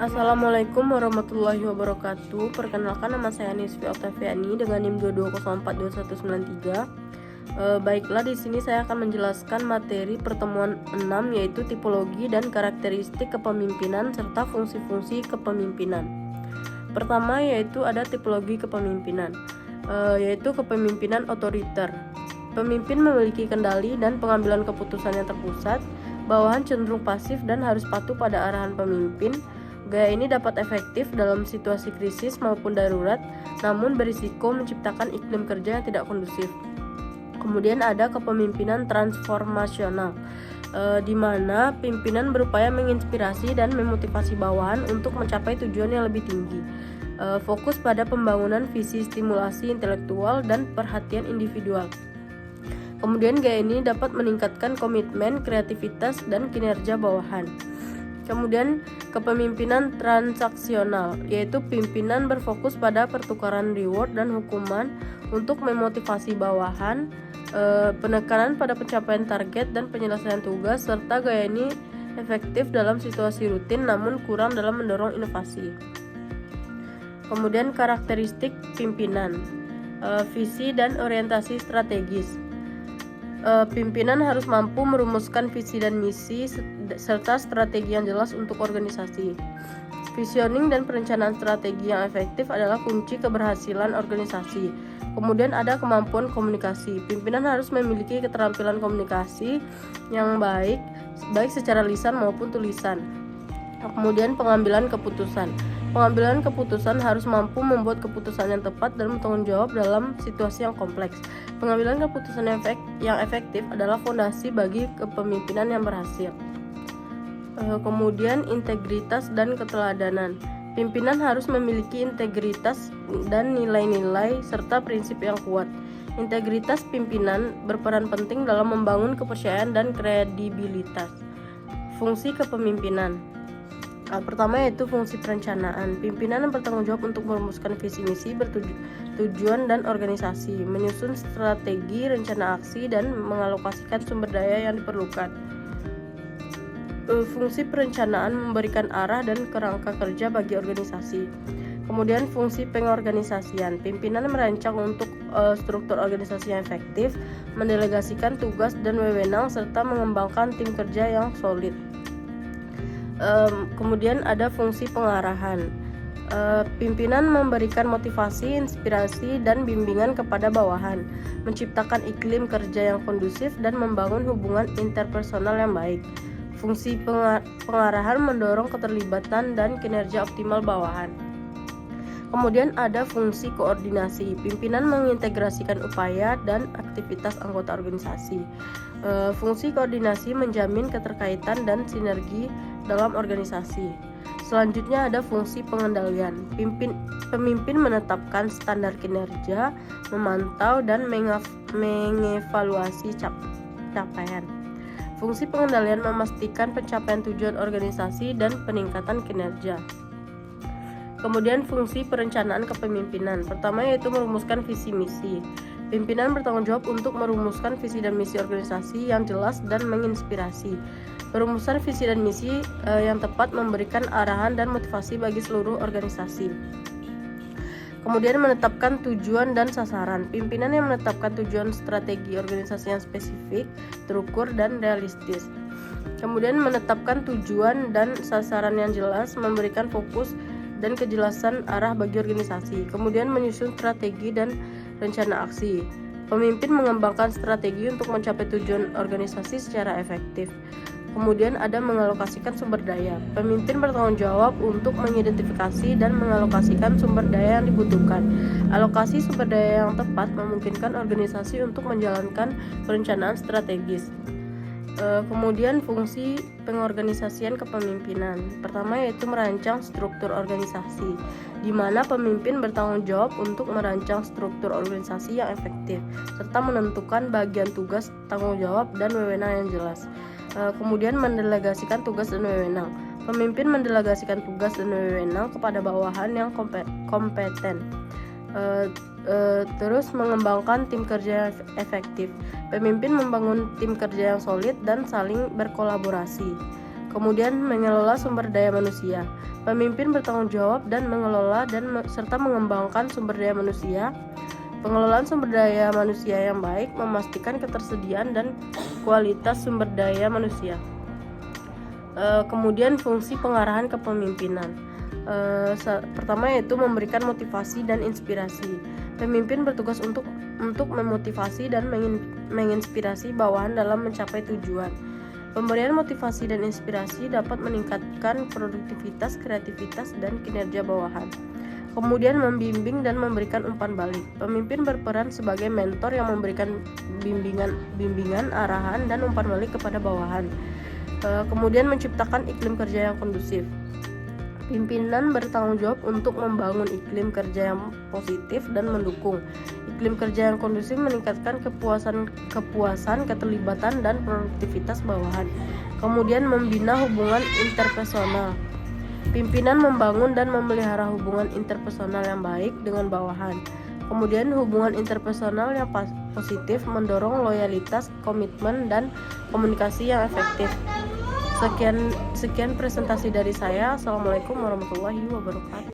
Assalamualaikum warahmatullahi wabarakatuh. Perkenalkan, nama saya Nisfi Oktaviani dengan NIM 220421193. Baiklah, di sini saya akan menjelaskan materi pertemuan 6, yaitu tipologi dan karakteristik kepemimpinan serta fungsi-fungsi kepemimpinan. Pertama, yaitu ada tipologi kepemimpinan, yaitu kepemimpinan otoriter. Pemimpin memiliki kendali dan pengambilan keputusan yang terpusat. Bawahan cenderung pasif dan harus patuh pada arahan pemimpin. Gaya ini dapat efektif dalam situasi krisis maupun darurat, namun berisiko menciptakan iklim kerja yang tidak kondusif. Kemudian ada kepemimpinan transformasional, di mana pimpinan berupaya menginspirasi dan memotivasi bawahan untuk mencapai tujuan yang lebih tinggi. Fokus pada pembangunan visi, stimulasi intelektual, dan perhatian individual. Kemudian gaya ini dapat meningkatkan komitmen, kreativitas, dan kinerja bawahan. Kemudian kepemimpinan transaksional, yaitu pimpinan berfokus pada pertukaran reward dan hukuman untuk memotivasi bawahan, penekanan pada pencapaian target dan penyelesaian tugas, serta gaya ini efektif dalam situasi rutin namun kurang dalam mendorong inovasi. Kemudian karakteristik pimpinan, visi dan orientasi strategis. Pimpinan harus mampu merumuskan visi dan misi serta strategi yang jelas untuk organisasi. Visioning dan perencanaan strategi yang efektif adalah kunci keberhasilan organisasi. Kemudian ada kemampuan komunikasi. Pimpinan harus memiliki keterampilan komunikasi yang baik secara lisan maupun tulisan. Kemudian pengambilan keputusan. Pengambilan keputusan harus mampu membuat keputusan yang tepat dan bertanggung jawab dalam situasi yang kompleks. Pengambilan keputusan yang efektif adalah fondasi bagi kepemimpinan yang berhasil. Kemudian integritas dan keteladanan. Pimpinan harus memiliki integritas dan nilai-nilai serta prinsip yang kuat. Integritas pimpinan berperan penting dalam membangun kepercayaan dan kredibilitas. Fungsi kepemimpinan. Pertama yaitu fungsi perencanaan. Pimpinan yang bertanggung jawab untuk merumuskan visi misi, tujuan dan organisasi, menyusun strategi, rencana aksi, dan mengalokasikan sumber daya yang diperlukan. Fungsi perencanaan memberikan arah dan kerangka kerja bagi organisasi. Kemudian fungsi pengorganisasian. Pimpinan merancang untuk struktur organisasi yang efektif, mendelegasikan tugas dan wewenang, serta mengembangkan tim kerja yang solid. Kemudian ada fungsi pengarahan. Pimpinan memberikan motivasi, inspirasi, dan bimbingan kepada bawahan, menciptakan iklim kerja yang kondusif, dan membangun hubungan interpersonal yang baik. Fungsi pengarahan mendorong keterlibatan dan kinerja optimal bawahan. Kemudian ada fungsi koordinasi. Pimpinan mengintegrasikan upaya dan aktivitas anggota organisasi. Fungsi koordinasi menjamin keterkaitan dan sinergi dalam organisasi. Selanjutnya ada fungsi pengendalian. Pemimpin menetapkan standar kinerja, memantau dan mengevaluasi capaian. Fungsi pengendalian memastikan pencapaian tujuan organisasi dan peningkatan kinerja. Kemudian fungsi perencanaan kepemimpinan. Pertama yaitu merumuskan visi misi. Pimpinan bertanggung jawab untuk merumuskan visi dan misi organisasi yang jelas dan menginspirasi. Perumusan visi dan misi yang tepat memberikan arahan dan motivasi bagi seluruh organisasi. Kemudian menetapkan tujuan dan sasaran. Pimpinan yang menetapkan tujuan strategi organisasi yang spesifik, terukur, dan realistis. Kemudian menetapkan tujuan dan sasaran yang jelas, memberikan fokus dan kejelasan arah bagi organisasi. Kemudian menyusun strategi dan rencana aksi. Pemimpin mengembangkan strategi untuk mencapai tujuan organisasi secara efektif. Kemudian ada mengalokasikan sumber daya. Pemimpin bertanggung jawab untuk mengidentifikasi dan mengalokasikan sumber daya yang dibutuhkan. Alokasi sumber daya yang tepat memungkinkan organisasi untuk menjalankan perencanaan strategis. Kemudian fungsi pengorganisasian kepemimpinan. Pertama yaitu merancang struktur organisasi, di mana pemimpin bertanggung jawab untuk merancang struktur organisasi yang efektif, serta menentukan bagian tugas, tanggung jawab, dan wewenang yang jelas. Kemudian mendelegasikan tugas dan wewenang. Pemimpin mendelegasikan tugas dan wewenang kepada bawahan yang kompeten. Terus mengembangkan tim kerja yang efektif. Pemimpin membangun tim kerja yang solid dan saling berkolaborasi. Kemudian mengelola sumber daya manusia. Pemimpin bertanggung jawab dan mengelola serta mengembangkan sumber daya manusia. Pengelolaan sumber daya manusia yang baik memastikan ketersediaan dan kualitas sumber daya manusia. Kemudian fungsi pengarahan kepemimpinan. Pertama yaitu memberikan motivasi dan inspirasi. Pemimpin bertugas untuk memotivasi dan menginspirasi bawahan dalam mencapai tujuan. Pemberian motivasi dan inspirasi dapat meningkatkan produktivitas, kreativitas, dan kinerja bawahan. Kemudian membimbing dan memberikan umpan balik. Pemimpin berperan sebagai mentor yang memberikan bimbingan, arahan, dan umpan balik kepada bawahan. Kemudian menciptakan iklim kerja yang kondusif. Pimpinan bertanggung jawab untuk membangun iklim kerja yang positif dan mendukung. Iklim kerja yang kondusif meningkatkan kepuasan, keterlibatan, dan produktivitas bawahan. Kemudian membina hubungan interpersonal. Pimpinan membangun dan memelihara hubungan interpersonal yang baik dengan bawahan. Kemudian hubungan interpersonal yang positif mendorong loyalitas, komitmen, dan komunikasi yang efektif. Sekian presentasi dari saya. Assalamualaikum warahmatullahi wabarakatuh.